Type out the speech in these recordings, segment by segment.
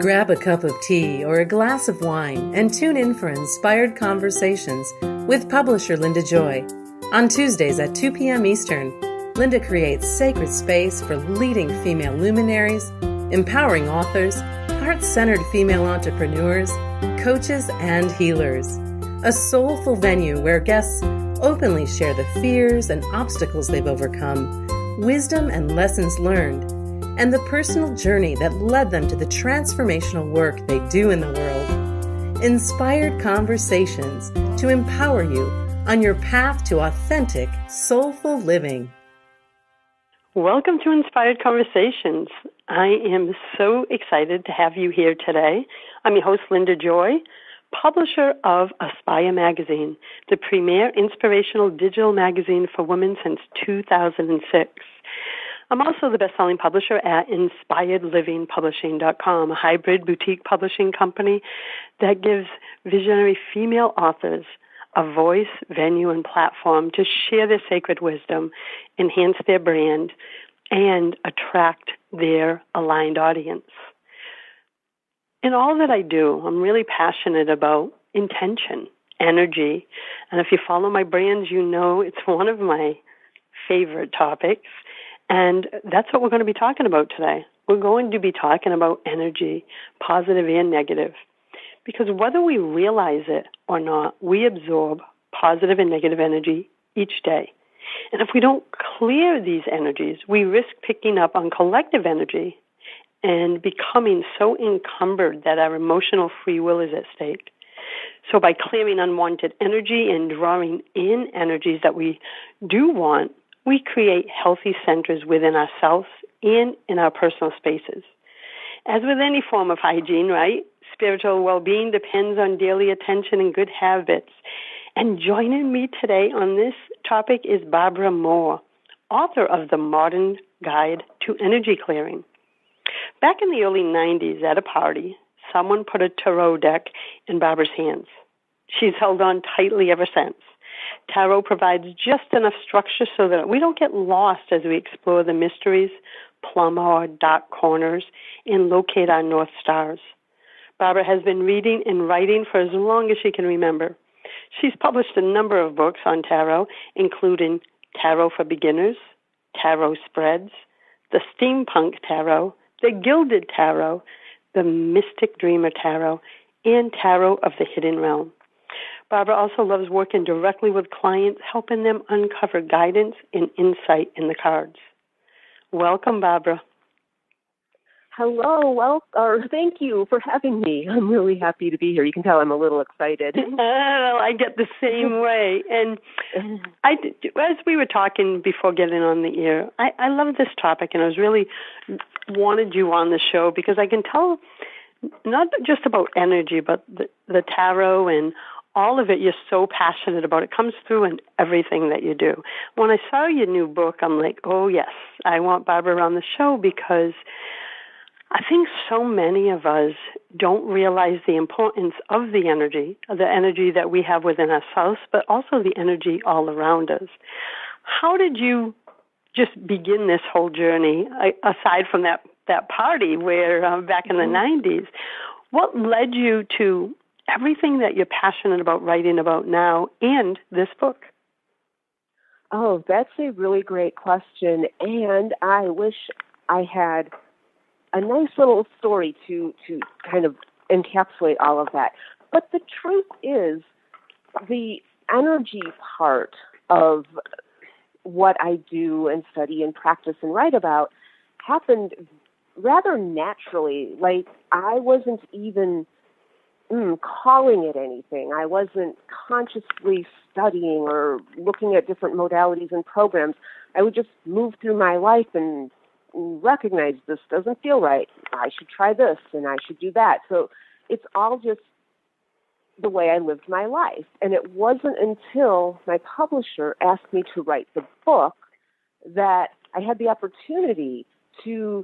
Grab a cup of tea or a glass of wine and tune in for Inspired Conversations with publisher Linda Joy. On Tuesdays at 2 p.m. Eastern, Linda creates sacred space for leading female luminaries, empowering authors, heart-centered female entrepreneurs, coaches, and healers. A soulful venue where guests openly share the fears and obstacles they've overcome, wisdom and lessons learned, and the personal journey that led them to the transformational work they do in the world. Inspired Conversations to empower you on your path to authentic, soulful living. Welcome to Inspired Conversations. I am so excited to have you here today. I'm your host, Linda Joy, publisher of Aspire Magazine, the premier inspirational digital magazine for women since 2006. I'm also the best-selling publisher at InspiredLivingPublishing.com, a hybrid boutique publishing company that gives visionary female authors a voice, venue, and platform to share their sacred wisdom, enhance their brand, and attract their aligned audience. In all that I do, I'm really passionate about intention, energy, and if you follow my brands, you know it's one of my favorite topics. And that's what we're going to be talking about today. We're going to be talking about energy, positive and negative. Because whether we realize it or not, we absorb positive and negative energy each day. And if we don't clear these energies, we risk picking up on collective energy and becoming so encumbered that our emotional free will is at stake. So by clearing unwanted energy and drawing in energies that we do want, we create healthy centers within ourselves and in our personal spaces. As with any form of hygiene, right? Spiritual well-being depends on daily attention and good habits. And joining me today on this topic is Barbara Moore, author of The Modern Guide to Energy Clearing. Back in the early 90s at a party, someone put a tarot deck in Barbara's hands. She's held on tightly ever since. Tarot provides just enough structure so that we don't get lost as we explore the mysteries, plumb our dark corners, and locate our North Stars. Barbara has been reading and writing for as long as she can remember. She's published a number of books on tarot, including Tarot for Beginners, Tarot Spreads, the Steampunk Tarot, the Gilded Tarot, the Mystic Dreamer Tarot, and Tarot of the Hidden Realm. Barbara also loves working directly with clients, helping them uncover guidance and insight in the cards. Welcome, Barbara. Hello, thank you for having me. I'm really happy to be here. You can tell I'm a little excited. I get the same way. And as we were talking before getting on the air, I love this topic, and I was really wanted you on the show because I can tell not just about energy, but the tarot and all of it you're so passionate about. It comes through in everything that you do. When I saw your new book, I'm like, oh, yes, I want Barbara on the show because I think so many of us don't realize the importance of the energy that we have within ourselves, but also the energy all around us. How did you just begin this whole journey, aside from that party where back in the 90s? What led you to everything that you're passionate about writing about now and this book? Oh, that's a really great question, and I wish I had a nice little story to kind of encapsulate all of that. But the truth is, the energy part of what I do and study and practice and write about happened rather naturally. Like, I wasn't even calling it anything. I wasn't consciously studying or looking at different modalities and programs. I would just move through my life and recognize this doesn't feel right. I should try this and I should do that. So it's all just the way I lived my life. And it wasn't until my publisher asked me to write the book that I had the opportunity to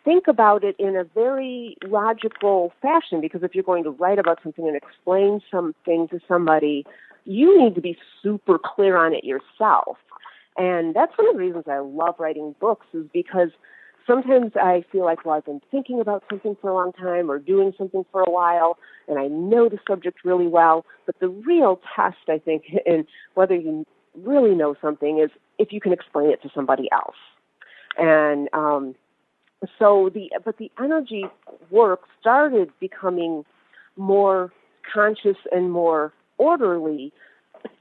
think about it in a very logical fashion, because if you're going to write about something and explain something to somebody, you need to be super clear on it yourself. And that's one of the reasons I love writing books, is because sometimes I feel like, well, I've been thinking about something for a long time or doing something for a while, and I know the subject really well. But the real test, I think, in whether you really know something is if you can explain it to somebody else. And but the energy work started becoming more conscious and more orderly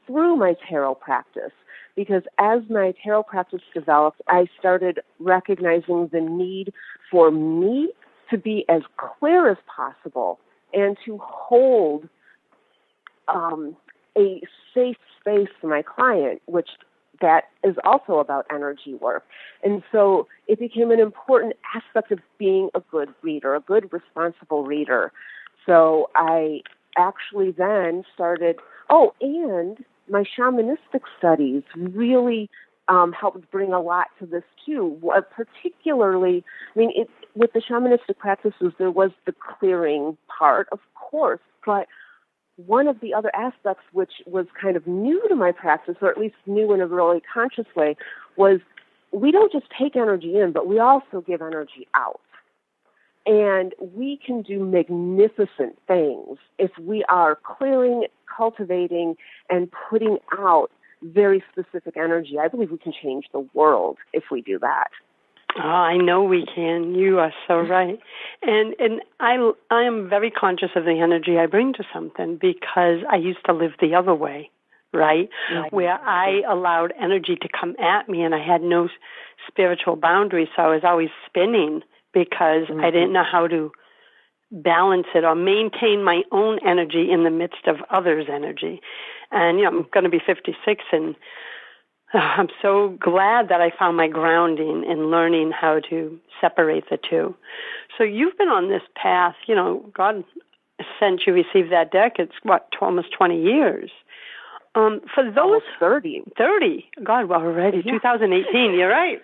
through my tarot practice, because as my tarot practice developed, I started recognizing the need for me to be as clear as possible and to hold a safe space for my client, which that is also about energy work. And so it became an important aspect of being a good reader, a good responsible reader. So I actually then started, and my shamanistic studies really helped bring a lot to this too. Particularly, with the shamanistic practices, there was the clearing part, of course, but one of the other aspects which was kind of new to my practice, or at least new in a really conscious way, was we don't just take energy in, but we also give energy out. And we can do magnificent things if we are clearing, cultivating, and putting out very specific energy. I believe we can change the world if we do that. Oh, I know we can. You are so right. And I am very conscious of the energy I bring to something because I used to live the other way, right? Where I allowed energy to come at me and I had no spiritual boundaries, so I was always spinning because I didn't know how to balance it or maintain my own energy in the midst of others' energy. And, I'm going to be 56 and I'm so glad that I found my grounding in learning how to separate the two. So you've been on this path, God, since you received that deck, it's almost 20 years. For those almost 30. 30. God, well, already 2018, you're right.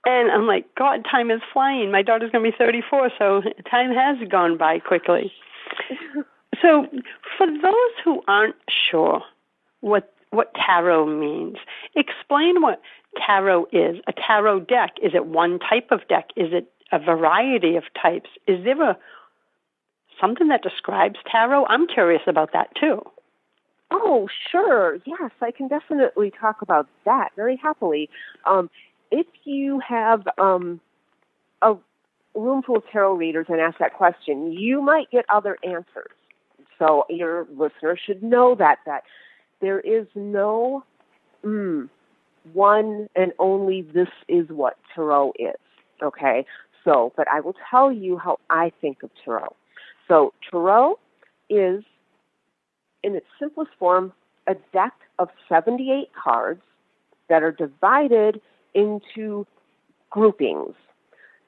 And I'm like, God, time is flying. My daughter's going to be 34, so time has gone by quickly. So for those who aren't sure what tarot means, explain what tarot is. A tarot deck, is it one type of deck? Is it a variety of types? Is there something that describes tarot? I'm curious about that too. Oh, sure. Yes, I can definitely talk about that very happily. If you have a room full of tarot readers and ask that question, you might get other answers. So your listeners should know that there is no one and only this is what tarot is, okay? So, but I will tell you how I think of tarot. So tarot is, in its simplest form, a deck of 78 cards that are divided into groupings.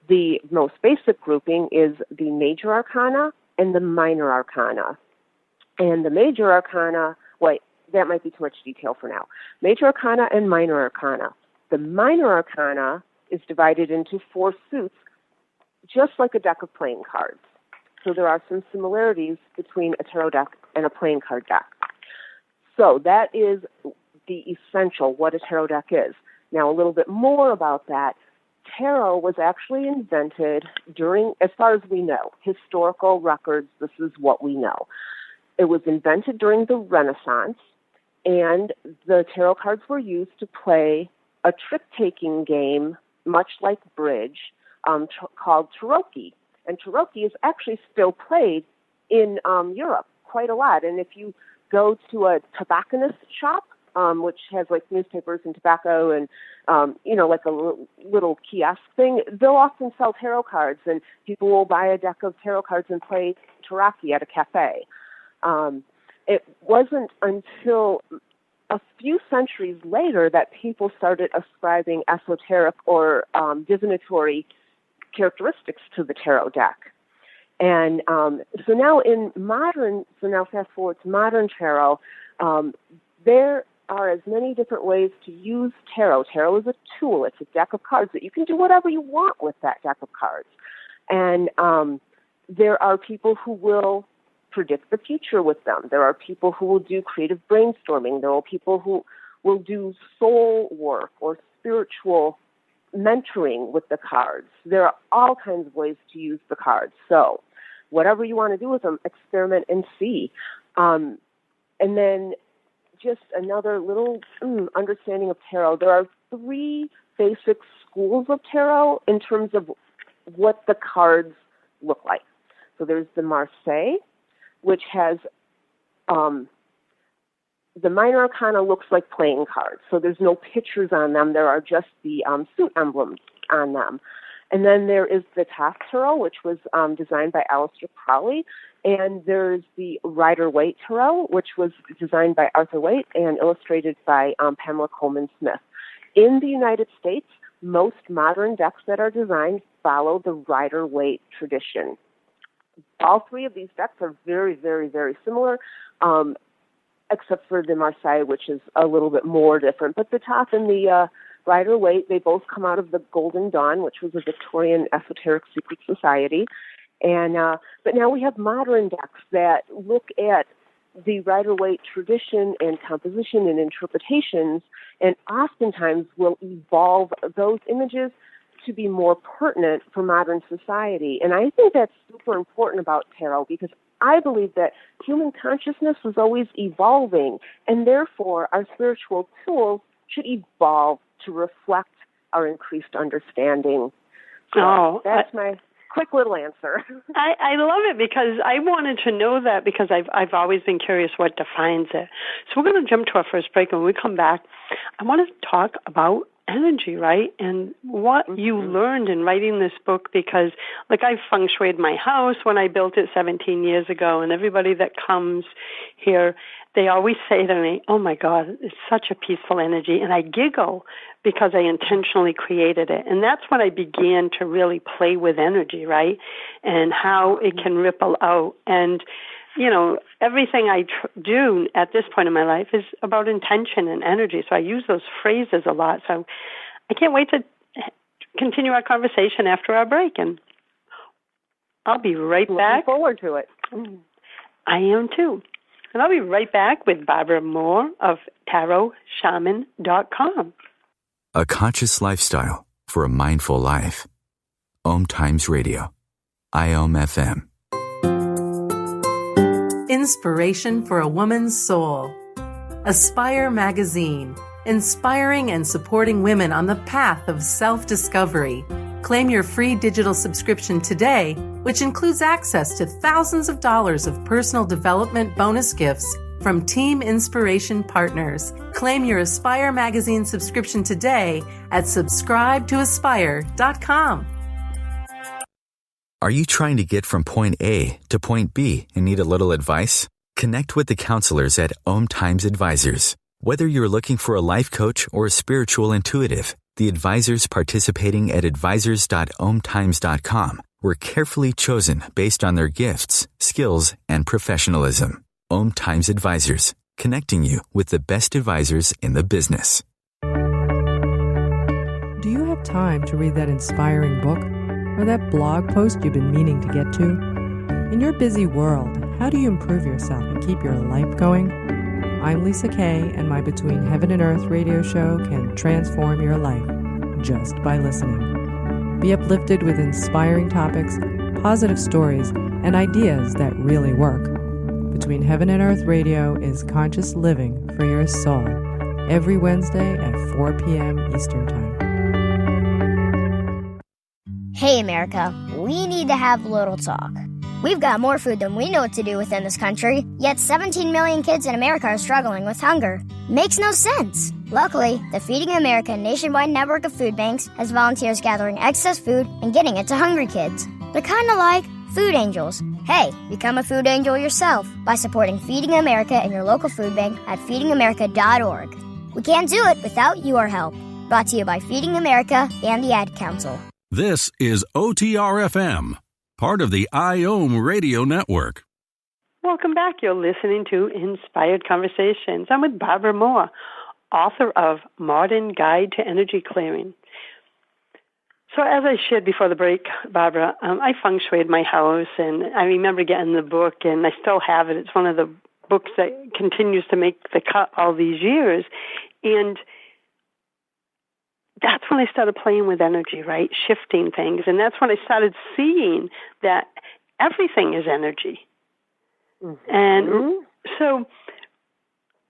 The most basic grouping is the major arcana and the minor arcana. And the major arcana, that might be too much detail for now. Major arcana and minor arcana. The minor arcana is divided into 4 suits, just like a deck of playing cards. So there are some similarities between a tarot deck and a playing card deck. So that is the essential, what a tarot deck is. Now, a little bit more about that. Tarot was actually invented during, as far as we know, historical records, this is what we know. It was invented during the Renaissance, and the tarot cards were used to play a trick-taking game, much like bridge, called Tarocchi. And Tarocchi is actually still played in Europe quite a lot. And if you go to a tobacconist shop, which has like newspapers and tobacco and, like a little kiosk thing, they'll often sell tarot cards, and people will buy a deck of tarot cards and play Tarocchi at a cafe. It wasn't until a few centuries later that people started ascribing esoteric or divinatory characteristics to the tarot deck. And so now fast forward to modern tarot, there are as many different ways to use tarot. Tarot is a tool. It's a deck of cards that you can do whatever you want with that deck of cards. And there are people who will predict the future with them. There are people who will do creative brainstorming. There are people who will do soul work or spiritual mentoring with the cards. There are all kinds of ways to use the cards. So whatever you want to do with them, experiment and see. And then just another little understanding of tarot. There are 3 basic schools of tarot in terms of what the cards look like. So there's the Marseille, which has the minor arcana looks like playing cards. So there's no pictures on them. There are just the suit emblems on them. And then there is the Taft Tarot, which was designed by Aleister Crowley. And there's the Rider-Waite Tarot, which was designed by Arthur Waite and illustrated by Pamela Coleman Smith. In the United States, most modern decks that are designed follow the Rider-Waite tradition. All 3 of these decks are very, very, very similar, except for the Marseille, which is a little bit more different. But the Taft and the Rider-Waite, they both come out of the Golden Dawn, which was a Victorian esoteric secret society. And but now we have modern decks that look at the Rider-Waite tradition and composition and interpretations, and oftentimes will evolve those images to be more pertinent for modern society. And I think that's super important about tarot, because I believe that human consciousness is always evolving, and therefore our spiritual tools should evolve to reflect our increased understanding. So that's my quick little answer. I love it, because I wanted to know that, because I've always been curious what defines it. So we're going to jump to our first break, and when we come back, I want to talk about energy, right? And what you learned in writing this book, because like I feng shuied my house when I built it 17 years ago, and everybody that comes here, they always say to me, oh my God, it's such a peaceful energy. And I giggle because I intentionally created it. And that's when I began to really play with energy, right? And how it can ripple out. And you know, everything I do at this point in my life is about intention and energy. So I use those phrases a lot. So I can't wait to continue our conversation after our break. And I'll be right back. Looking forward to it. I am too. And I'll be right back with Barbara Moore of TarotShaman.com. A conscious lifestyle for a mindful life. OMTimes Radio. IOM FM. Inspiration for a woman's soul. Aspire Magazine, inspiring and supporting women on the path of self-discovery. Claim your free digital subscription today, which includes access to thousands of dollars of personal development bonus gifts from Team Inspiration partners. Claim your Aspire Magazine subscription today at subscribetoaspire.com. Are you trying to get from point A to point B and need a little advice? Connect with the counselors at OMTimes Advisors. Whether you're looking for a life coach or a spiritual intuitive, the advisors participating at advisors.omtimes.com were carefully chosen based on their gifts, skills, and professionalism. OMTimes Advisors, connecting you with the best advisors in the business. Do you have time to read that inspiring book? Or that blog post you've been meaning to get to? In your busy world, how do you improve yourself and keep your life going? I'm Lisa Kay, and my Between Heaven and Earth radio show can transform your life just by listening. Be uplifted with inspiring topics, positive stories, and ideas that really work. Between Heaven and Earth radio is conscious living for your soul, every Wednesday at 4 p.m. Eastern Time. Hey, America, we need to have a little talk. We've got more food than we know what to do with in this country, yet 17 million kids in America are struggling with hunger. Makes no sense. Luckily, the Feeding America nationwide network of food banks has volunteers gathering excess food and getting it to hungry kids. They're kind of like food angels. Hey, become a food angel yourself by supporting Feeding America and your local food bank at feedingamerica.org. We can't do it without your help. Brought to you by Feeding America and the Ad Council. This is OTR-FM, part of the IOM Radio Network. Welcome back. You're listening to Inspired Conversations. I'm with Barbara Moore, author of Modern Guide to Energy Clearing. So as I shared before the break, Barbara, I feng shuied my house, and I remember getting the book, and I still have it. It's one of the books that continues to make the cut all these years. And that's when I started playing with energy, right? Shifting things. And that's when I started seeing that everything is energy. Mm-hmm. And so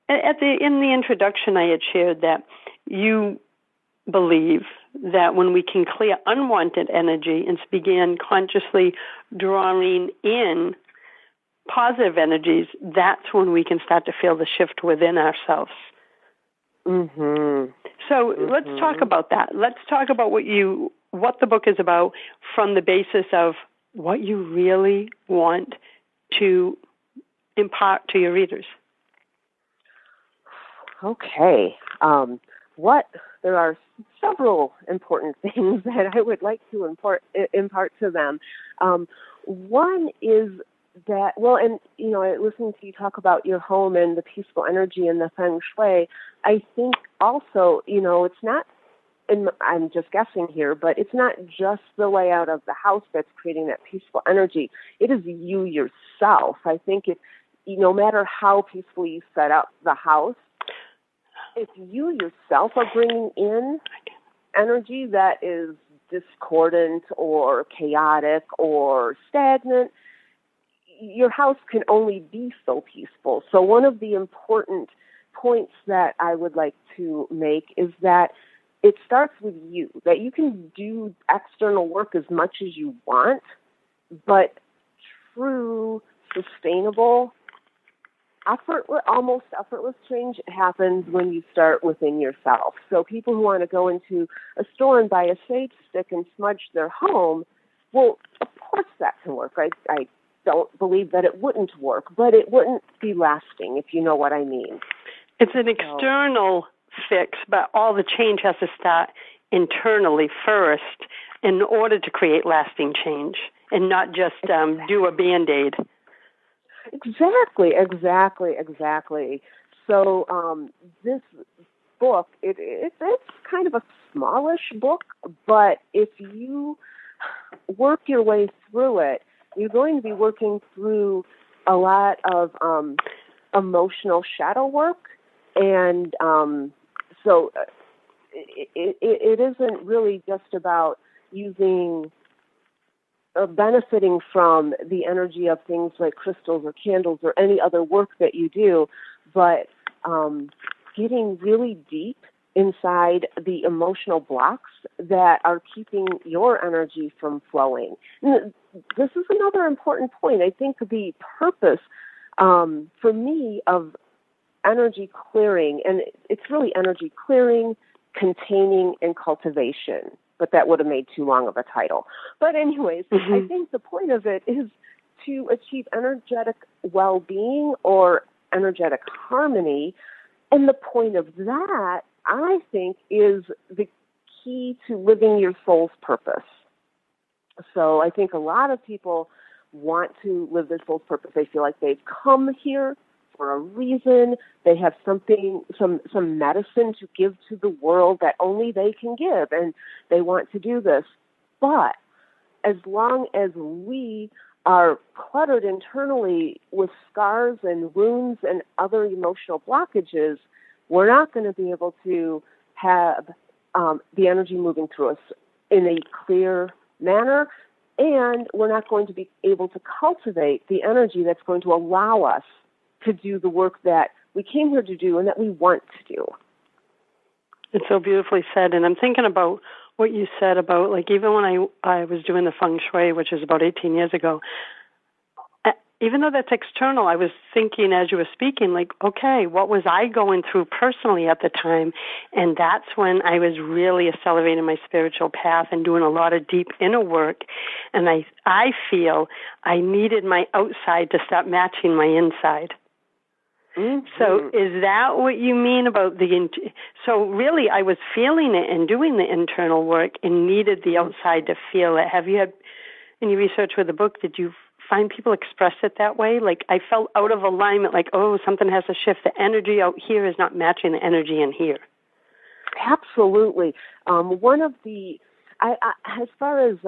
in the introduction, I had shared that you believe that when we can clear unwanted energy and begin consciously drawing in positive energies, that's when we can start to feel the shift within ourselves. Mm-hmm. So let's talk about that. Let's talk about what the book is about from the basis of what you really want to impart to your readers. Okay. There are several important things that I would like to impart to them. One is that, listening to you talk about your home and the peaceful energy and the feng shui, I think also, it's not, and I'm just guessing here, but it's not just the layout of the house that's creating that peaceful energy. It is you yourself. I think no matter how peacefully you set up the house, if you yourself are bringing in energy that is discordant or chaotic or stagnant, your house can only be so peaceful. So one of the important points that I would like to make is that it starts with you, that you can do external work as much as you want, but true, sustainable, almost effortless change happens when you start within yourself. So people who want to go into a store and buy a sage stick and smudge their home, well, of course that can work. I don't believe that it wouldn't work, but it wouldn't be lasting, if you know what I mean. It's an external fix, but all the change has to start internally first in order to create lasting change and not just do a Band-Aid. Exactly. So this book, it's kind of a smallish book, but if you work your way through it, you're going to be working through a lot of emotional shadow work, and so it isn't really just about benefiting from the energy of things like crystals or candles or any other work that you do, but getting really deep inside the emotional blocks that are keeping your energy from flowing. And this is another important point. I think the purpose for me of energy clearing, and it's really energy clearing, containing, and cultivation, but that would have made too long of a title. But anyways, I think the point of it is to achieve energetic well-being or energetic harmony, and the point of that, I think, is the key to living your soul's purpose. So I think a lot of people want to live their soul's purpose. They feel like they've come here for a reason. They have something, some medicine to give to the world that only they can give, and they want to do this. But as long as we are cluttered internally with scars and wounds and other emotional blockages, we're not going to be able to have the energy moving through us in a clear manner, and we're not going to be able to cultivate the energy that's going to allow us to do the work that we came here to do and that we want to do. It's so beautifully said, and I'm thinking about what you said about, like, even when I was doing the feng shui, which is about 18 years ago, even though that's external, I was thinking as you were speaking, like, okay, what was I going through personally at the time? And that's when I was really accelerating my spiritual path and doing a lot of deep inner work. And I feel I needed my outside to start matching my inside. Mm-hmm. So is that what you mean about so really I was feeling it and doing the internal work and needed the outside to feel it. Have you had any research with the book? Did you find people express it that way? Like, I felt out of alignment, like, oh, something has to shift. The energy out here is not matching the energy in here. Absolutely. One of the, as far as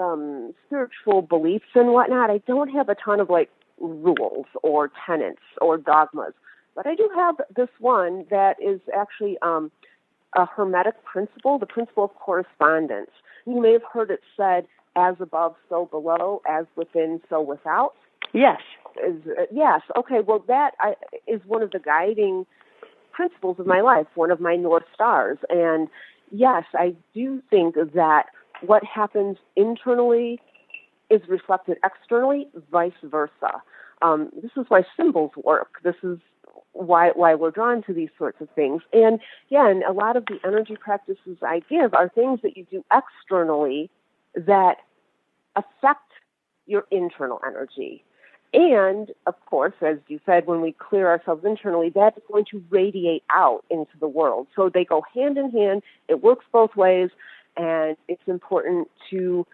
spiritual beliefs and whatnot, I don't have a ton of, like, rules or tenets or dogmas. But I do have this one that is actually a Hermetic principle, the principle of correspondence. You may have heard it said, as above, so below, as within, so without. Yes. Yes. Okay. Well, that is one of the guiding principles of my life, one of my North Stars. And yes, I do think that what happens internally is reflected externally, vice versa. This is why symbols work. This is why we're drawn to these sorts of things. And again, a lot of the energy practices I give are things that you do externally that affect your internal energy. And, of course, as you said, when we clear ourselves internally, that's going to radiate out into the world. So they go hand in hand. It works both ways, and it's important to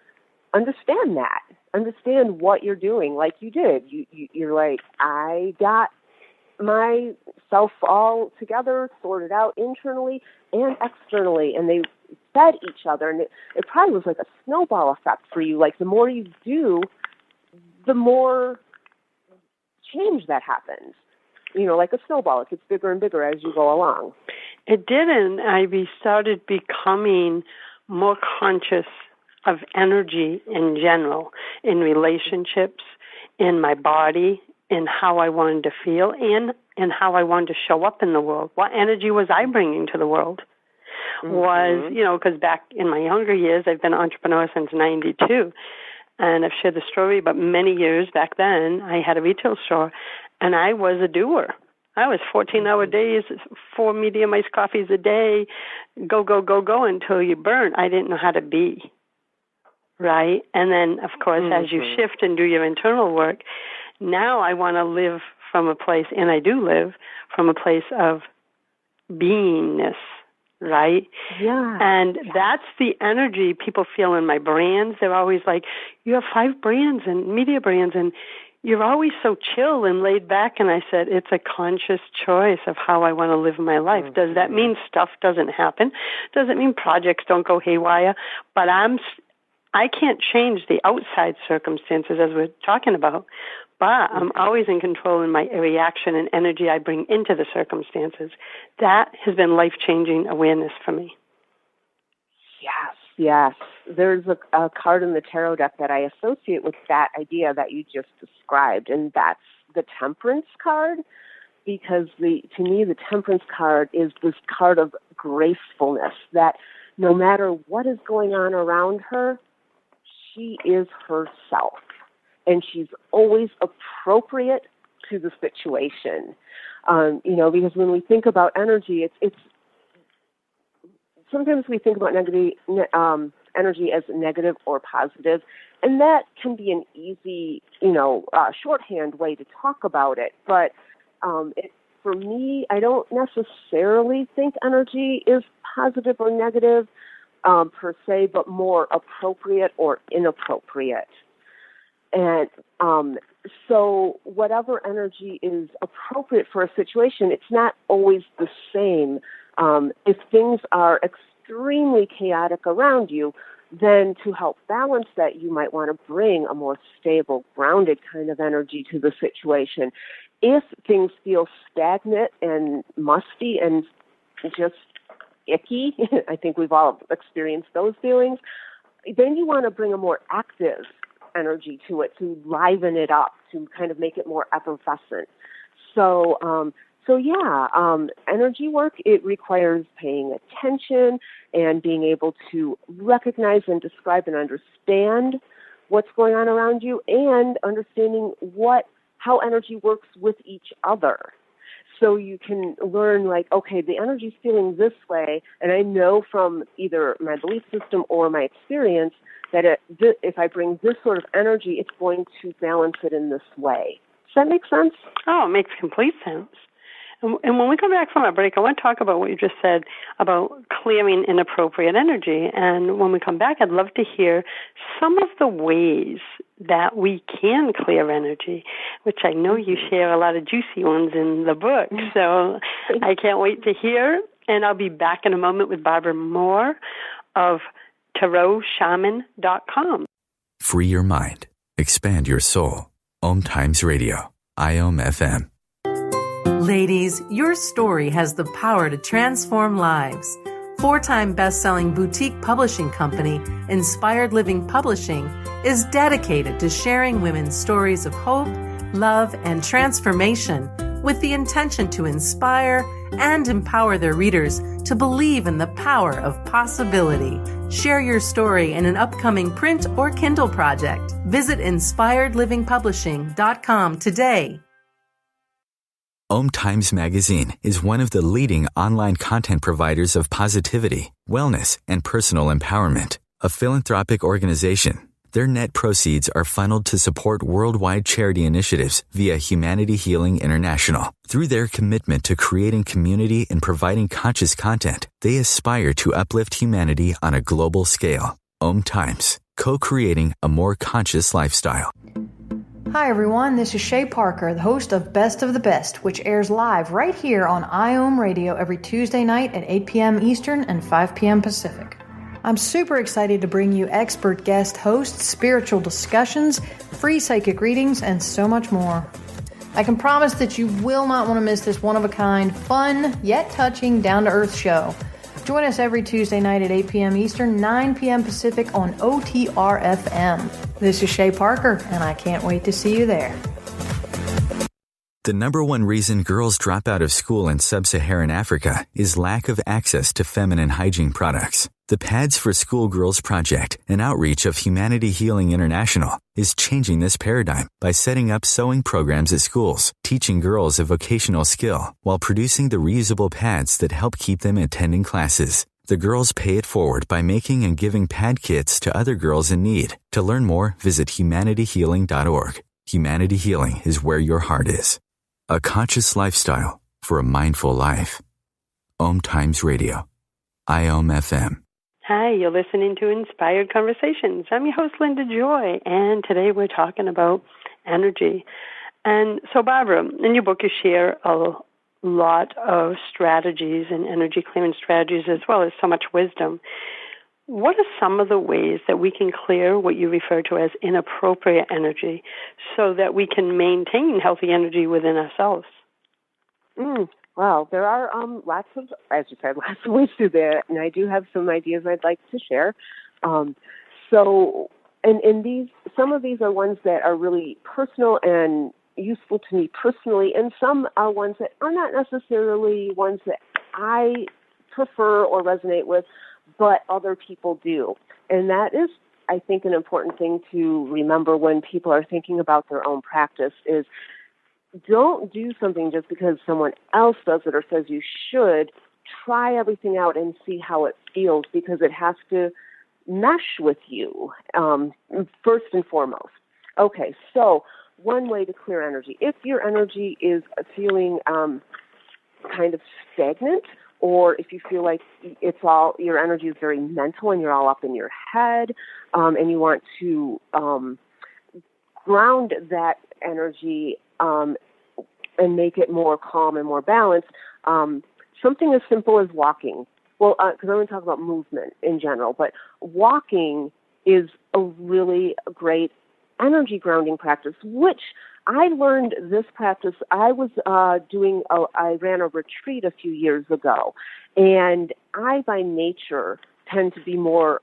understand that. Understand what you're doing like you did. You're like, I got myself all together, sorted out internally and externally, and they fed each other. And it probably was like a snowball effect for you. Like the more you do, the more change that happens. You know, like a snowball. It gets bigger and bigger as you go along. It didn't. I started becoming more conscious of energy in general, in relationships, in my body, in how I wanted to feel, and how I wanted to show up in the world. What energy was I bringing to the world? Was, you know, because back in my younger years, I've been an entrepreneur since 92, and I've shared the story, but many years back then, I had a retail store, and I was a doer. I was 14-hour days, 4 medium iced coffees a day, go, go, go, go until you burn. I didn't know how to be, right? And then, of course, as you shift and do your internal work, now I want to live from a place, and I do live from a place of beingness, right? Yeah. And that's the energy people feel in my brands. They're always like, you have 5 brands and media brands, and you're always so chill and laid back. And I said, it's a conscious choice of how I want to live my life. Does that mean stuff doesn't happen? Does it mean projects don't go haywire? But I can't change the outside circumstances as we're talking about, but I'm always in control in my reaction and energy I bring into the circumstances. That has been life-changing awareness for me. Yes, yes. There's a card in the tarot deck that I associate with that idea that you just described, and that's the Temperance card, because to me the Temperance card is this card of gracefulness, that no matter what is going on around her, she is herself. And she's always appropriate to the situation. You know, because when we think about energy, it's sometimes we think about energy as negative or positive, and that can be an easy, shorthand way to talk about it. But for me, I don't necessarily think energy is positive or negative per se, but more appropriate or inappropriate. And so whatever energy is appropriate for a situation, it's not always the same. If things are extremely chaotic around you, then to help balance that, you might want to bring a more stable, grounded kind of energy to the situation. If things feel stagnant and musty and just icky, I think we've all experienced those feelings, then you want to bring a more active energy to it, to liven it up, to kind of make it more effervescent. So energy work, it requires paying attention and being able to recognize and describe and understand what's going on around you, and understanding how energy works with each other. So you can learn, like, okay, the energy's feeling this way, and I know from either my belief system or my experience that if I bring this sort of energy, it's going to balance it in this way. Does that make sense? Oh, it makes complete sense. And when we come back from our break, I want to talk about what you just said about clearing inappropriate energy. And when we come back, I'd love to hear some of the ways that we can clear energy, which I know you share a lot of juicy ones in the book. So I can't wait to hear. And I'll be back in a moment with Barbara Moore of tarotshaman.com. Free your mind. Expand your soul. OMTimes Radio. IOM FM. Ladies, your story has the power to transform lives. 4-time best-selling boutique publishing company, Inspired Living Publishing, is dedicated to sharing women's stories of hope, love, and transformation with the intention to inspire and empower their readers to believe in the power of possibility. Share your story in an upcoming print or Kindle project. Visit inspiredlivingpublishing.com today. OMTimes Magazine is one of the leading online content providers of positivity, wellness, and personal empowerment. A philanthropic organization, their net proceeds are funneled to support worldwide charity initiatives via Humanity Healing International. Through their commitment to creating community and providing conscious content, they aspire to uplift humanity on a global scale. OMTimes, co-creating a more conscious lifestyle. Hi everyone, this is Shay Parker, the host of Best of the Best, which airs live right here on IOM Radio every Tuesday night at 8 p.m. Eastern and 5 p.m. Pacific. I'm super excited to bring you expert guest hosts, spiritual discussions, free psychic readings, and so much more. I can promise that you will not want to miss this one-of-a-kind, fun, yet touching, down-to-earth show. Join us every Tuesday night at 8 p.m. Eastern, 9 p.m. Pacific on OTR-FM. This is Shay Parker, and I can't wait to see you there. The number one reason girls drop out of school in sub-Saharan Africa is lack of access to feminine hygiene products. The Pads for Schoolgirls Project, an outreach of Humanity Healing International, is changing this paradigm by setting up sewing programs at schools, teaching girls a vocational skill, while producing the reusable pads that help keep them attending classes. The girls pay it forward by making and giving pad kits to other girls in need. To learn more, visit humanityhealing.org. Humanity Healing is where your heart is. A conscious lifestyle for a mindful life. OMTimes Radio. IOM FM. Hi, you're listening to Inspired Conversations. I'm your host, Linda Joy, and today we're talking about energy. And so, Barbara, in your book you share a lot of strategies and energy clearing strategies as well as so much wisdom. What are some of the ways that we can clear what you refer to as inappropriate energy so that we can maintain healthy energy within ourselves? Well, there are lots of, as you said, lots of ways to do that, and I do have some ideas I'd like to share. And these, some of these are ones that are really personal and useful to me personally, and some are ones that are not necessarily ones that I prefer or resonate with, but other people do. And that is, I think, an important thing to remember when people are thinking about their own practice is don't do something just because someone else does it or says you should. Try everything out and see how it feels, because it has to mesh with you, first and foremost. Okay, so one way to clear energy. If your energy is feeling kind of stagnant, or if you feel like it's all, your energy is very mental and you're all up in your head, and you want to ground that energy and make it more calm and more balanced, something as simple as walking. Well, because I'm going to talk about movement in general, but walking is a really great energy grounding practice, which I learned this practice. I was I ran a retreat a few years ago, and I, by nature, tend to be more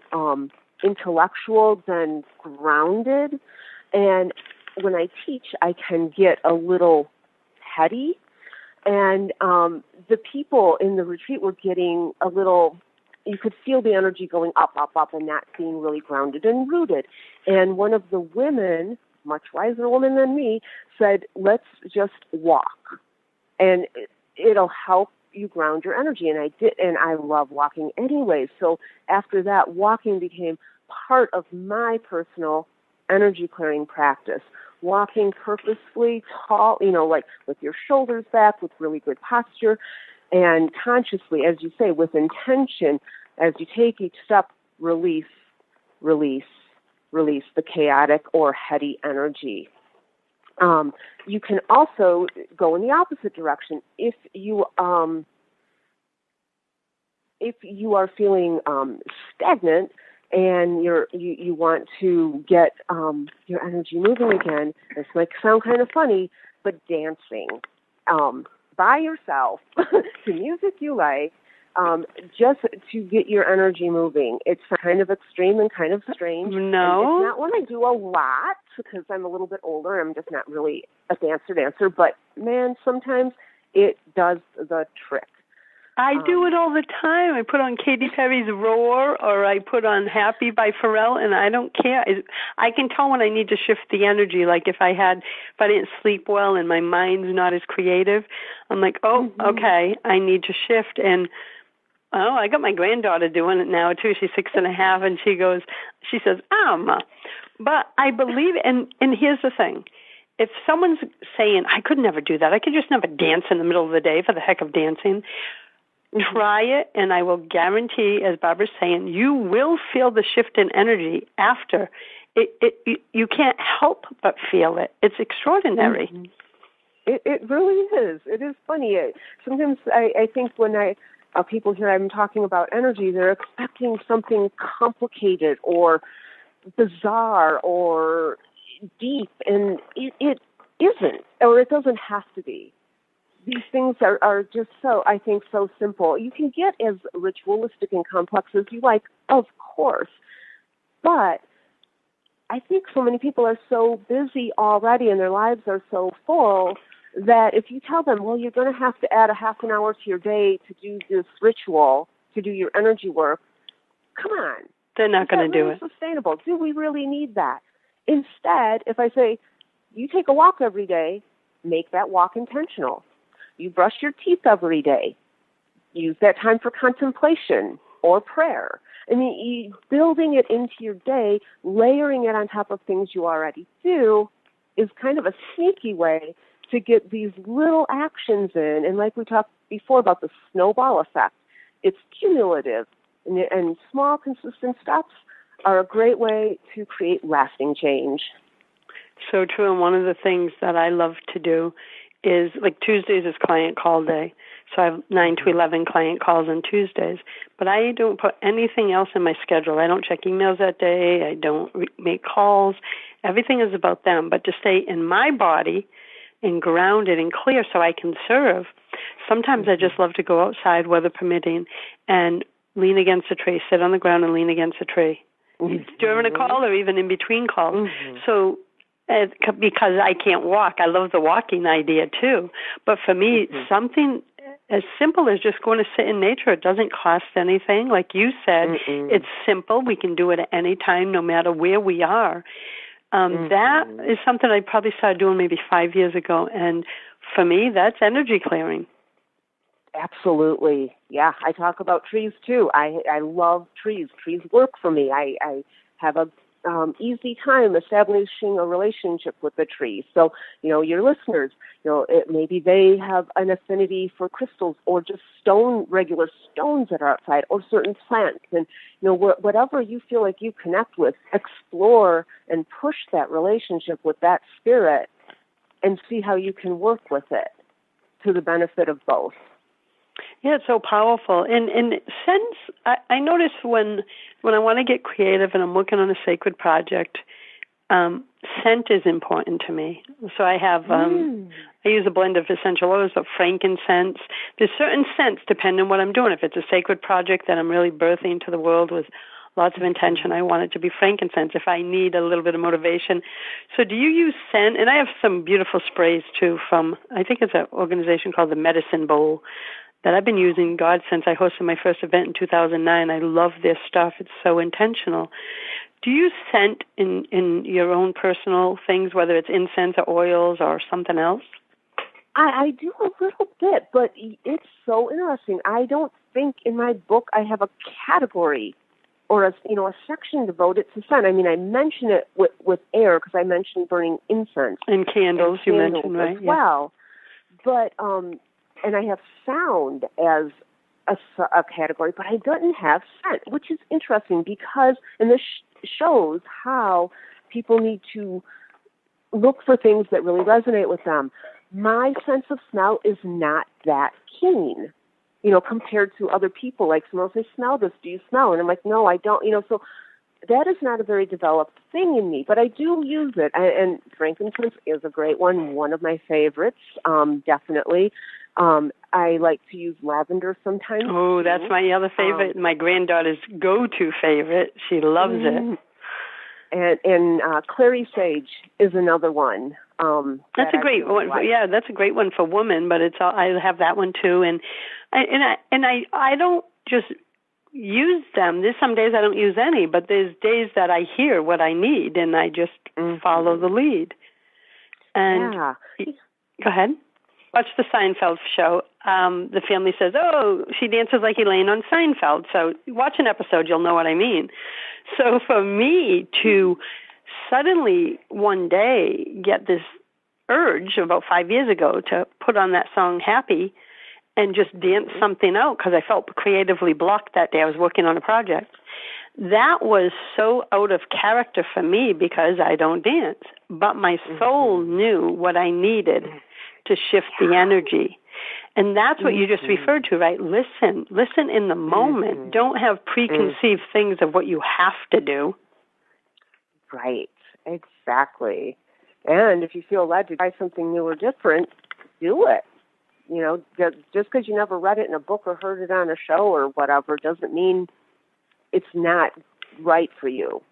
intellectual than grounded. And when I teach, I can get a little heady. And the people in the retreat were getting a little, you could feel the energy going up, and not being really grounded and rooted. And one of the women, much wiser woman than me, said, let's just walk. And it'll help you ground your energy. And I did, and I love walking anyway. So after that, walking became part of my personal energy clearing practice. Walking purposefully, tall, like with your shoulders back, with really good posture, and consciously, as you say, with intention, as you take each step, release the chaotic or heady energy. You can also go in the opposite direction. If you are feeling stagnant and you want to get your energy moving again, this might sound kind of funny, but dancing by yourself to music you like, just to get your energy moving. It's kind of extreme and kind of strange. No. And it's not one I do a lot because I'm a little bit older. I'm just not really a dancer. But, man, sometimes it does the trick. I do it all the time. I put on Katy Perry's Roar, or I put on Happy by Pharrell, and I don't care. I can tell when I need to shift the energy. Like if I didn't sleep well and my mind's not as creative, I'm like, okay, I need to shift. And I got my granddaughter doing it now too. She's 6.5, and she says, but I believe, and here's the thing. If someone's saying, I could never do that, I could just never dance in the middle of the day for the heck of dancing, try it, and I will guarantee, as Barbara's saying, you will feel the shift in energy after. You can't help but feel it. It's extraordinary. Mm-hmm. It really is. It is funny. Sometimes I think when people hear I'm talking about energy, they're expecting something complicated or bizarre or deep, and it isn't, or it doesn't have to be. These things are just so simple. You can get as ritualistic and complex as you like, of course, but I think so many people are so busy already and their lives are so full that if you tell them, well, you're going to have to add a half an hour to your day to do this ritual, to do your energy work, come on. They're not going to do it. Sustainable. Do we really need that? Instead, if I say, you take a walk every day, make that walk intentional. You brush your teeth every day. Use that time for contemplation or prayer. I mean, building it into your day, layering it on top of things you already do is kind of a sneaky way to get these little actions in. And like we talked before about the snowball effect, it's cumulative. And small, consistent steps are a great way to create lasting change. So true. And one of the things that I love to do is, like Tuesdays is client call day. So I have 9 to 11 client calls on Tuesdays. But I don't put anything else in my schedule. I don't check emails that day. I don't make calls. Everything is about them. But to stay in my body and grounded and clear so I can serve, sometimes I just love to go outside, weather permitting, and lean against a tree, sit on the ground and lean against a tree. During a call or even in between calls. So because I can't walk, I love the walking idea too. But for me, something as simple as just going to sit in nature, it doesn't cost anything. Like you said, it's simple. We can do it at any time, no matter where we are. That is something I probably started doing maybe 5 years ago. And for me, that's energy clearing. Absolutely. Yeah, I talk about trees too. I love trees. Trees work for me. I have a easy time establishing a relationship with the tree. So, your listeners, maybe they have an affinity for crystals or just regular stones that are outside, or certain plants. And, whatever you feel like you connect with, explore and push that relationship with that spirit and see how you can work with it to the benefit of both. Yeah, it's so powerful. And sense, I notice when I want to get creative and I'm working on a sacred project, scent is important to me. So I have, I use a blend of essential oils, but frankincense. There's certain scents depending on what I'm doing. If it's a sacred project that I'm really birthing to the world with lots of intention, I want it to be frankincense if I need a little bit of motivation. So do you use scent? And I have some beautiful sprays too from, I think it's an organization called the Medicine Bowl, that I've been using, God, since I hosted my first event in 2009. I love their stuff. It's so intentional. Do you scent in your own personal things, whether it's incense or oils or something else? I do a little bit, but it's so interesting. I don't think in my book I have a category or a section devoted to scent. I mean, I mention it with air because I mentioned burning incense. And candles, you mentioned, right? As well. But and I have sound as a category, but I don't have scent, which is interesting because, and this shows how people need to look for things that really resonate with them. My sense of smell is not that keen, compared to other people. Like someone will say, smell this, do you smell? And I'm like, no, I don't, so that is not a very developed thing in me, but I do use it. And frankincense is a great one of my favorites, definitely. I like to use lavender sometimes. Oh, that's my other favorite. My granddaughter's go-to favorite. She loves it. And clary sage is another one. That's a great one. Like. Yeah, that's a great one for women. But it's I have that one too, and I don't just use them. There's some days I don't use any, but there's days that I hear what I need, and I just follow the lead. And go ahead. Watch the Seinfeld show. The family says, "Oh, she dances like Elaine on Seinfeld." So watch an episode, you'll know what I mean. So for me to suddenly one day get this urge about 5 years ago to put on that song Happy and just dance something out because I felt creatively blocked that day. I was working on a project. That was so out of character for me because I don't dance. But my soul knew what I needed to shift the energy. And that's what you just referred to, right? Listen in the moment. Don't have preconceived things of what you have to do. Right, exactly. And if you feel led to try something new or different, do it. You know, just because you never read it in a book or heard it on a show or whatever doesn't mean it's not right for you.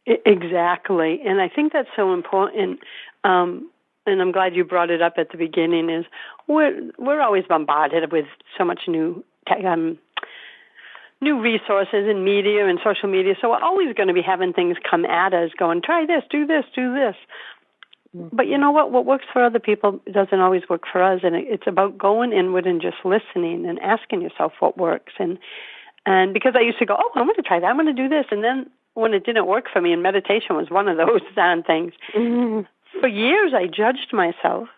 Exactly. And I think that's so important. And I'm glad you brought it up at the beginning, is we're always bombarded with so much new resources in media and social media, so we're always going to be having things come at us going, try this, do this, do this. But you know what works for other people doesn't always work for us, and it's about going inward and just listening and asking yourself what works. And because I used to go, oh, I'm going to try that, I'm going to do this, and then when it didn't work for me, and meditation was one of those darn things, for years I judged myself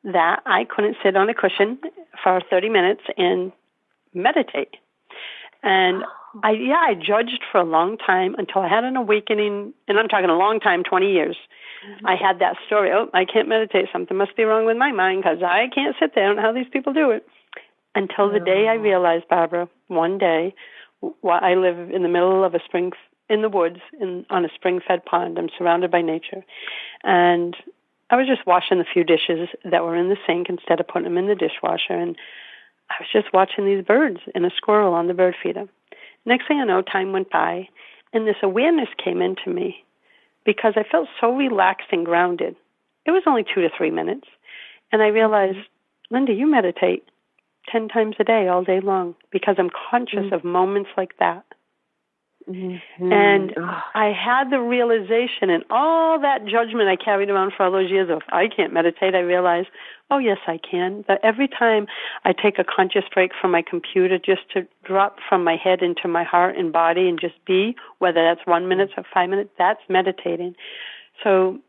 that I couldn't sit on a cushion for 30 minutes and meditate. And I judged for a long time until I had an awakening, and I'm talking a long time, 20 years. I had that story, I can't meditate, something must be wrong with my mind because I can't sit there, I don't know how these people do it. Until the day I realized, Barbara, one day, I live in the middle of a spring in the woods on a spring-fed pond. I'm surrounded by nature. And I was just washing the few dishes that were in the sink instead of putting them in the dishwasher. And I was just watching these birds and a squirrel on the bird feeder. Next thing I know, time went by, and this awareness came into me because I felt so relaxed and grounded. It was only 2 to 3 minutes. And I realized, Linda, you meditate 10 times a day, all day long, because I'm conscious of moments like that. And I had the realization, and all that judgment I carried around for all those years of, I can't meditate, I realized, oh, yes, I can. But every time I take a conscious break from my computer just to drop from my head into my heart and body and just be, whether that's 1 minute or 5 minutes, that's meditating. So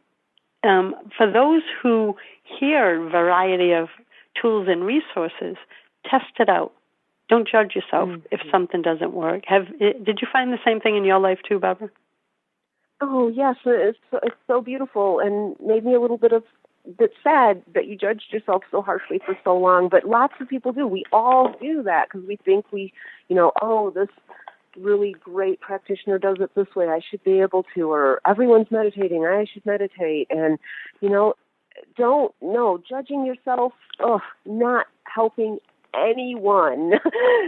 for those who hear a variety of tools and resources, test it out. Don't judge yourself if something doesn't work. Did you find the same thing in your life too, Barbara? Oh, yes. It's so beautiful and made me a little bit sad that you judged yourself so harshly for so long. But lots of people do. We all do that because we think this really great practitioner does it this way. I should be able to. Or everyone's meditating. I should meditate. And, judging yourself, not helping anyone,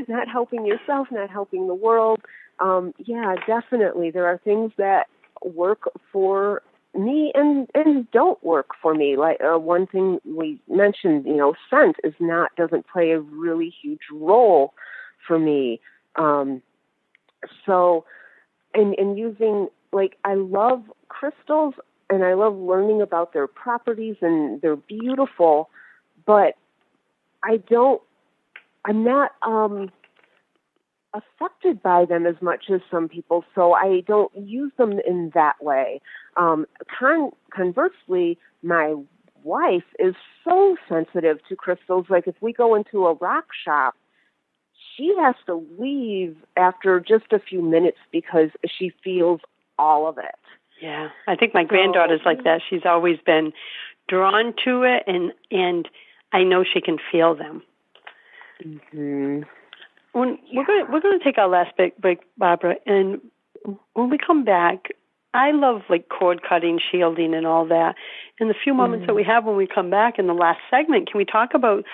not helping yourself, not helping the world. Definitely. There are things that work for me and don't work for me. Like one thing we mentioned, scent doesn't play a really huge role for me. So, and using, I love crystals and I love learning about their properties and they're beautiful, but I'm not affected by them as much as some people, so I don't use them in that way. Conversely, my wife is so sensitive to crystals. Like if we go into a rock shop, she has to leave after just a few minutes because she feels all of it. Yeah, I think my granddaughter's like that. She's always been drawn to it, and I know she can feel them. We're going to take our last break, Barbara, and when we come back, I love like cord cutting, shielding, and all that. In the few moments that we have when we come back in the last segment, can we talk about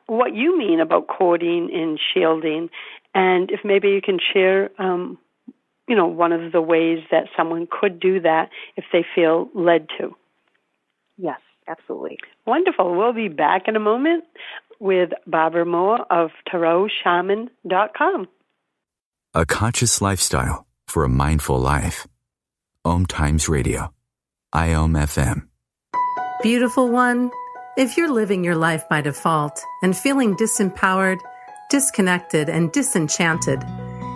what you mean about cording and shielding, and if maybe you can share, one of the ways that someone could do that if they feel led to? Yes, absolutely. Wonderful. We'll be back in a moment with Barbara Moore of TarotShaman.com. A conscious lifestyle for a mindful life. OMTimes Radio. IOM FM. Beautiful one, if you're living your life by default and feeling disempowered, disconnected, and disenchanted,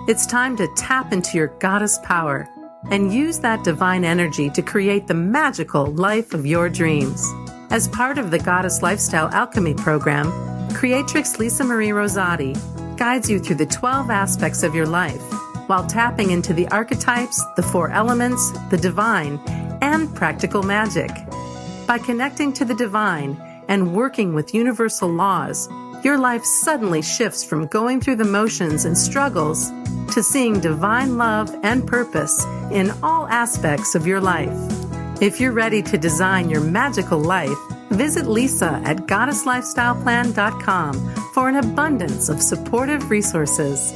it's time to tap into your goddess power and use that divine energy to create the magical life of your dreams. As part of the Goddess Lifestyle Alchemy program, Creatrix Lisa Marie Rosati guides you through the 12 aspects of your life while tapping into the archetypes, the 4 elements, the divine, and practical magic. By connecting to the divine and working with universal laws, your life suddenly shifts from going through the motions and struggles to seeing divine love and purpose in all aspects of your life. If you're ready to design your magical life, visit Lisa at goddesslifestyleplan.com for an abundance of supportive resources.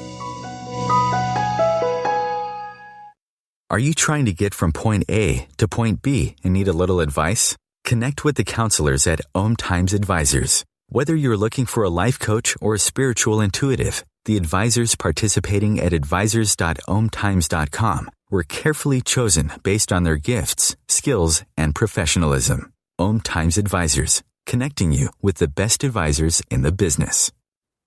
Are you trying to get from point A to point B and need a little advice? Connect with the counselors at OMTimes Advisors. Whether you're looking for a life coach or a spiritual intuitive, the advisors participating at advisors.omtimes.com were carefully chosen based on their gifts, skills, and professionalism. OMTimes Advisors, connecting you with the best advisors in the business.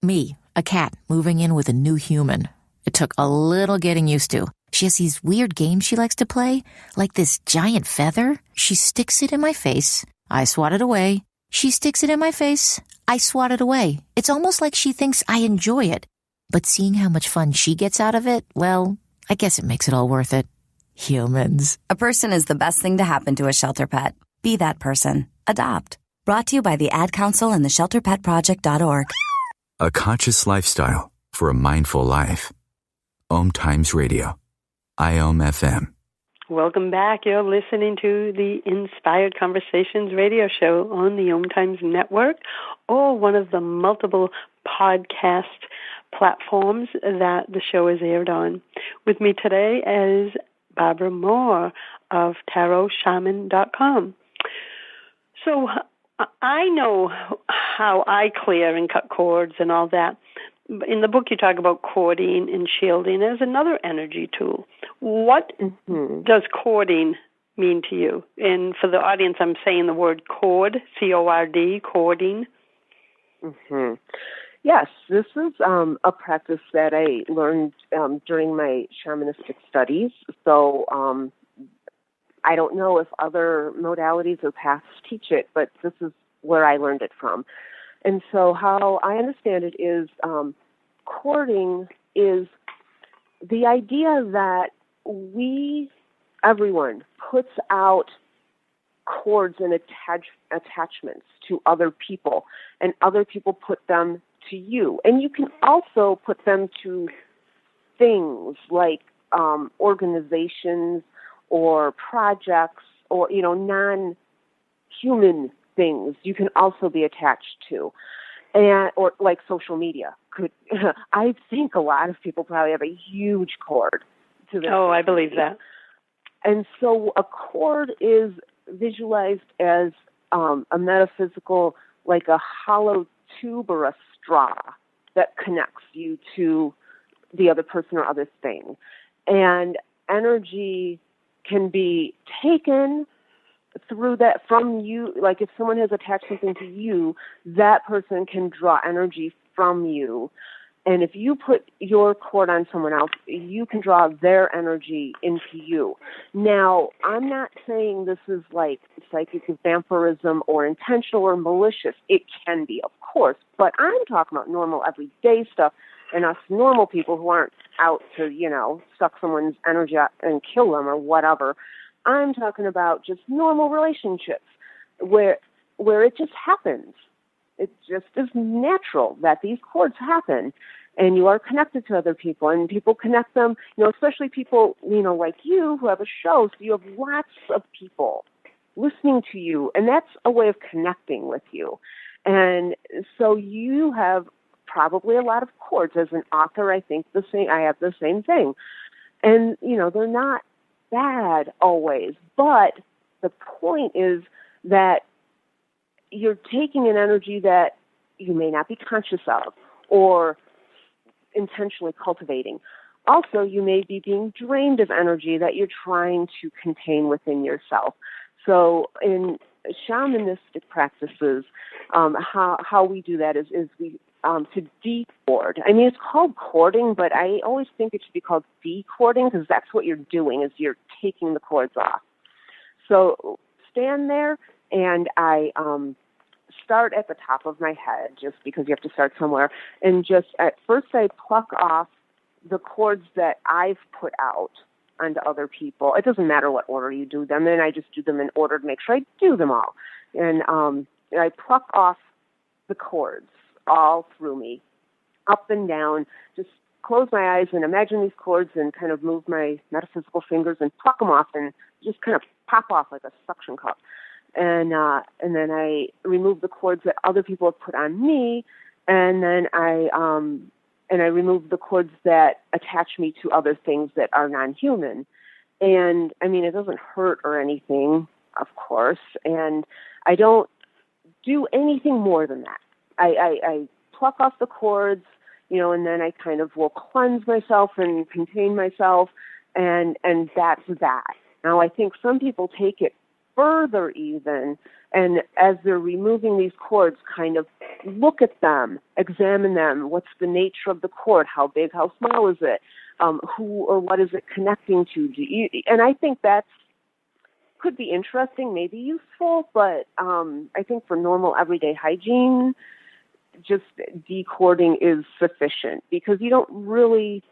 Me, a cat moving in with a new human. It took a little getting used to. She has these weird games she likes to play, like this giant feather. She sticks it in my face. I swat it away. She sticks it in my face. I swat it away. It's almost like she thinks I enjoy it. But seeing how much fun she gets out of it, well, I guess it makes it all worth it. Humans. A person is the best thing to happen to a shelter pet. Be that person. Adopt. Brought to you by the Ad Council and the ShelterPetProject.org. A conscious lifestyle for a mindful life. OMTimes Radio. IOM FM. Welcome back. You're listening to the Inspired Conversations radio show on the OMTimes Network, or one of the multiple podcast platforms that the show is aired on. With me today is Barbara Moore of TarotShaman.com. So I know how I clear and cut cords and all that. In the book, you talk about cording and shielding as another energy tool. What does cording mean to you? And for the audience, I'm saying the word cord, C-O-R-D, cording. Yes, this is a practice that I learned during my shamanistic studies. So I don't know if other modalities or paths teach it, but this is where I learned it from. And so how I understand it is cording is the idea that everyone puts out cords and attachments to other people, and other people put them to you. And you can also put them to things like organizations or projects or, non-human things you can also be attached to. Or like social media. I think a lot of people probably have a huge cord to this. Oh, I believe that. And so a cord is visualized as a metaphysical, like a hollow tube or a straw that connects you to the other person or other thing. And energy can be taken through that from you. Like if someone has attached something to you, that person can draw energy from you. And if you put your cord on someone else, you can draw their energy into you. Now, I'm not saying this is like psychic vampirism or intentional or malicious. It can be, of course, but I'm talking about normal everyday stuff and us normal people who aren't out to, suck someone's energy out and kill them or whatever. I'm talking about just normal relationships where it just happens. It just is natural that these cords happen. and you are connected to other people, and people connect them, especially people, like you who have a show, so you have lots of people listening to you, and that's a way of connecting with you. And so you have probably a lot of cords. As an author, I think I have the same thing. And, they're not bad always, but the point is that you're taking an energy that you may not be conscious of or intentionally cultivating. Also, you may be being drained of energy that you're trying to contain within yourself. So in shamanistic practices, how we do that is we to de-cord. I mean, it's called cording, but I always think it should be called de-cording because that's what you're doing, is you're taking the cords off. So stand there, and I start at the top of my head, just because you have to start somewhere, and just at first I pluck off the cords that I've put out onto other people. It doesn't matter what order you do them in. I just do them in order to make sure I do them all. And I pluck off the cords all through me, up and down. Just close my eyes and imagine these cords and kind of move my metaphysical fingers and pluck them off and just kind of pop off like a suction cup. And then I remove the cords that other people have put on me, and then I remove the cords that attach me to other things that are non-human. And I mean, it doesn't hurt or anything, of course, and I don't do anything more than that. I pluck off the cords, and then I kind of will cleanse myself and contain myself, and that's that. Now, I think some people take it further even, and as they're removing these cords, kind of look at them, examine them. What's the nature of the cord? How big, how small is it? Who or what is it connecting to? And I think that's could be interesting, maybe useful, but I think for normal everyday hygiene, just decording is sufficient, because you don't really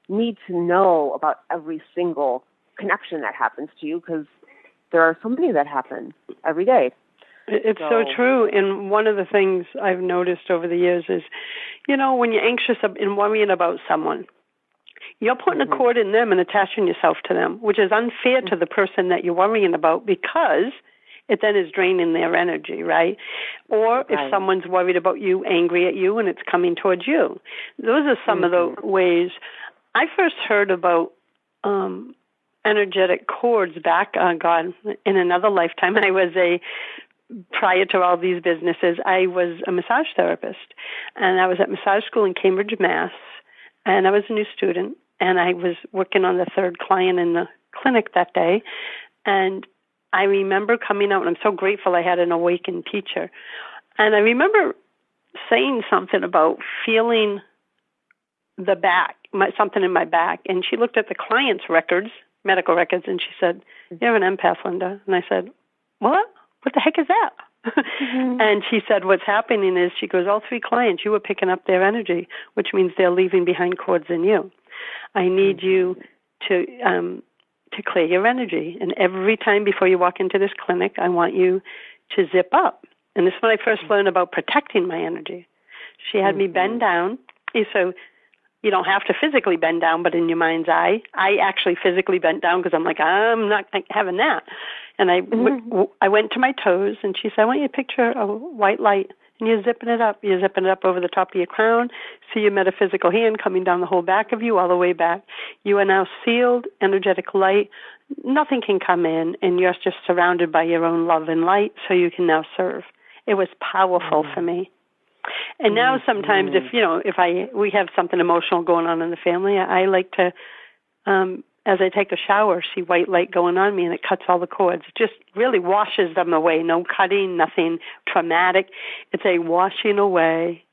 need to know about every single connection that happens to you, because there are so many that happen every day. It's so true. And one of the things I've noticed over the years is, when you're anxious and worrying about someone, you're putting a cord in them and attaching yourself to them, which is unfair to the person that you're worrying about, because it then is draining their energy, right? Or if someone's worried about you, angry at you, and it's coming towards you. Those are some of the ways. I first heard about energetic cords back, in another lifetime. Prior to all these businesses, I was a massage therapist, and I was at massage school in Cambridge, Mass., and I was a new student, and I was working on the third client in the clinic that day, and I remember coming out, and I'm so grateful I had an awakened teacher, and I remember saying something about feeling the back, something in my back, and she looked at the client's records, medical records, and she said, "You're an empath, Linda." And I said, "What? What the heck is that?" And she said, "What's happening is," she goes, "all three clients, you were picking up their energy, which means they're leaving behind cords in you. I need you to clear your energy. And every time before you walk into this clinic, I want you to zip up." And this is when I first learned about protecting my energy. She had me bend down. So you don't have to physically bend down, but in your mind's eye, I actually physically bent down because I'm like, I'm not having that. And I went to my toes, and she said, "I want you to picture a white light, and you're zipping it up. You're zipping it up over the top of your crown. See your metaphysical hand coming down the whole back of you, all the way back. You are now sealed, energetic light. Nothing can come in, and you're just surrounded by your own love and light, so you can now serve." It was powerful for me. And now sometimes if we have something emotional going on in the family, I like to, as I take a shower, see white light going on me, and it cuts all the cords. It just really washes them away. No cutting, nothing traumatic. It's a washing away,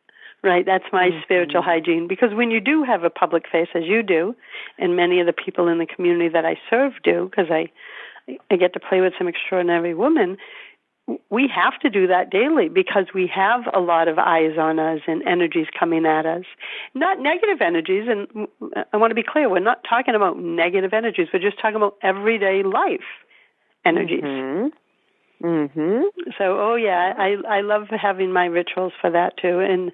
right? That's my spiritual hygiene. Because when you do have a public face, as you do, and many of the people in the community that I serve do, because I get to play with some extraordinary women, we have to do that daily, because we have a lot of eyes on us and energies coming at us. Not negative energies, and I want to be clear, we're not talking about negative energies. We're just talking about everyday life energies. So, I love having my rituals for that too, and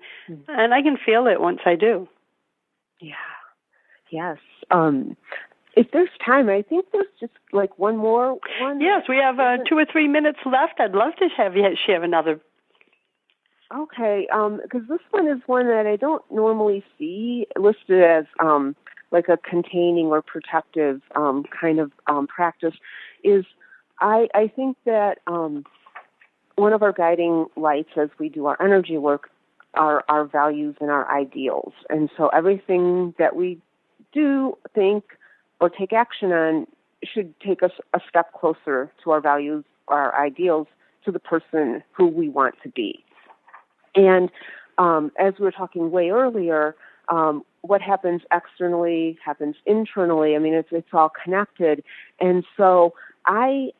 I can feel it once I do. Yeah. Yes. If there's time, I think there's just like one more one. Yes, we have 2 or 3 minutes left. I'd love to have you share another. Okay, because this one is one that I don't normally see listed as like a containing or protective kind of practice. I think that one of our guiding lights as we do our energy work are our values and our ideals. And so everything that we do, think, or take action on should take us a step closer to our values, our ideals, to the person who we want to be. And as we were talking way earlier, what happens externally happens internally. I mean, it's all connected. And so I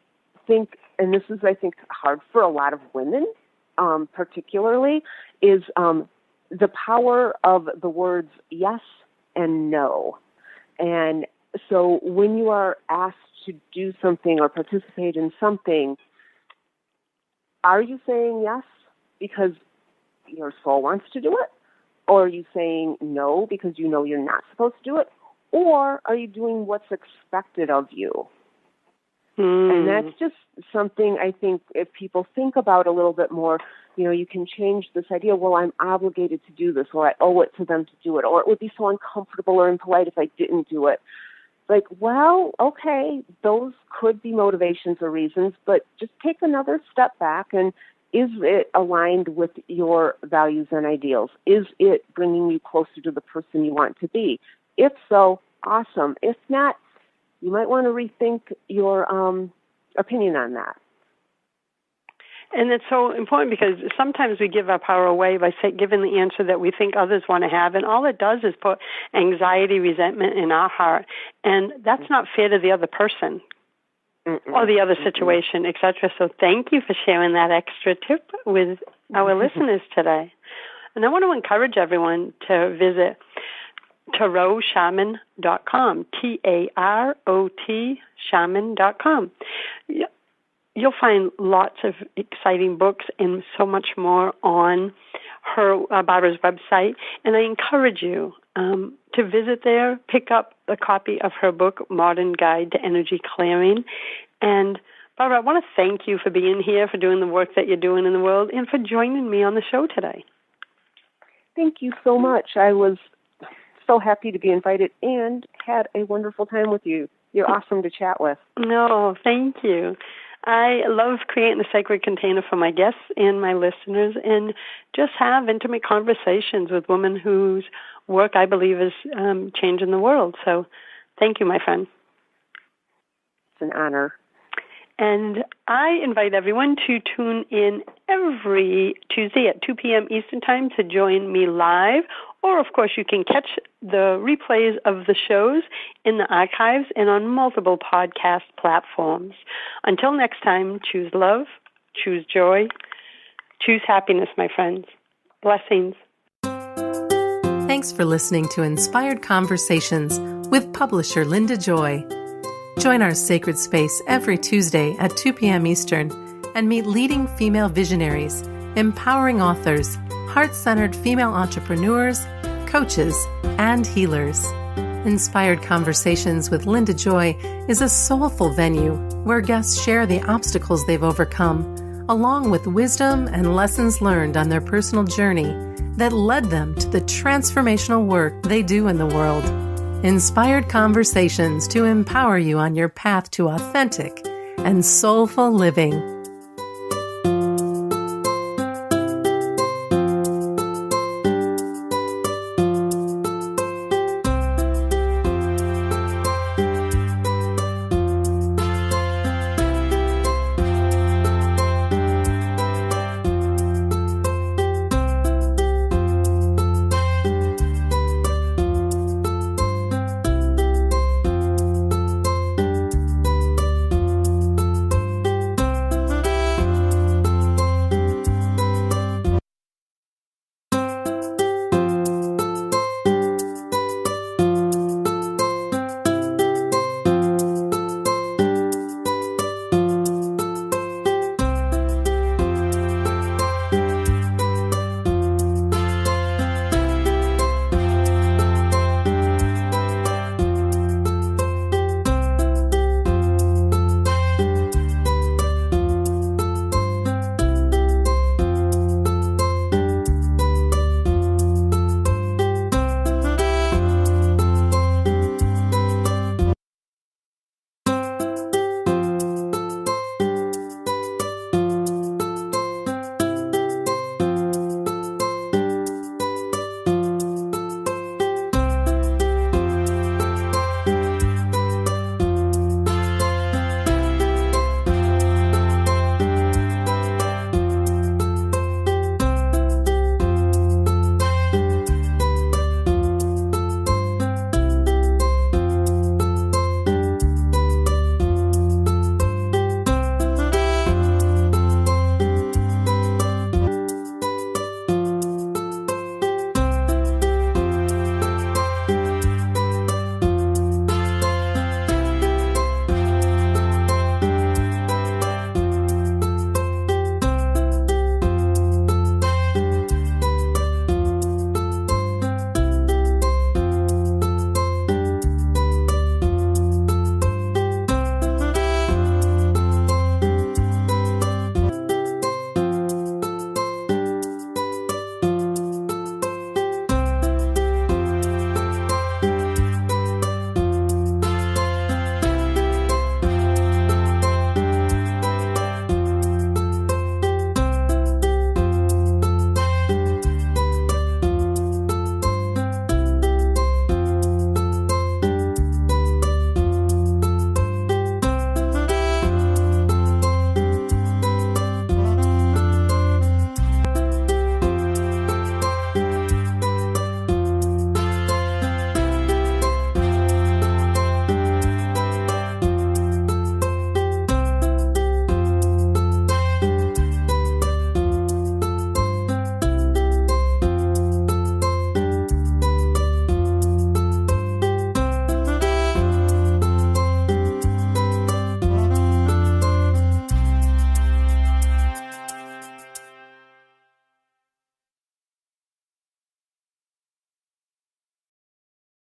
think, and this is, I think, hard for a lot of women, particularly, is the power of the words yes and no. And so when you are asked to do something or participate in something, are you saying yes because your soul wants to do it? Or are you saying no because you know you're not supposed to do it? Or are you doing what's expected of you? And that's just something I think if people think about a little bit more, you can change this idea, well, I'm obligated to do this, or I owe it to them to do it, or it would be so uncomfortable or impolite if I didn't do it. Like, well, okay, those could be motivations or reasons, but just take another step back and is it aligned with your values and ideals? Is it bringing you closer to the person you want to be? If so, awesome. If not, you might want to rethink your opinion on that. And it's so important because sometimes we give our power away by giving the answer that we think others want to have, and all it does is put anxiety, resentment in our heart, and that's not fair to the other person or the other situation, etc. So thank you for sharing that extra tip with our listeners today. And I want to encourage everyone to visit tarotshaman.com, TAROT shaman.com. You'll find lots of exciting books and so much more on Barbara's website. And I encourage you to visit there, pick up a copy of her book, Modern Guide to Energy Clearing. And Barbara, I want to thank you for being here, for doing the work that you're doing in the world, and for joining me on the show today. Thank you so much. I was so happy to be invited and had a wonderful time with you. You're awesome to chat with. No, thank you. I love creating a sacred container for my guests and my listeners and just have intimate conversations with women whose work I believe is changing the world. So thank you, my friend. It's an honor. And I invite everyone to tune in every Tuesday at 2 p.m. Eastern Time to join me live. Or, of course, you can catch the replays of the shows in the archives and on multiple podcast platforms. Until next time, choose love, choose joy, choose happiness, my friends. Blessings. Thanks for listening to Inspired Conversations with publisher Linda Joy. Join our sacred space every Tuesday at 2 p.m. Eastern and meet leading female visionaries, empowering authors, heart-centered female entrepreneurs, coaches, and healers. Inspired Conversations with Linda Joy is a soulful venue where guests share the obstacles they've overcome, along with wisdom and lessons learned on their personal journey that led them to the transformational work they do in the world. Inspired Conversations to empower you on your path to authentic and soulful living.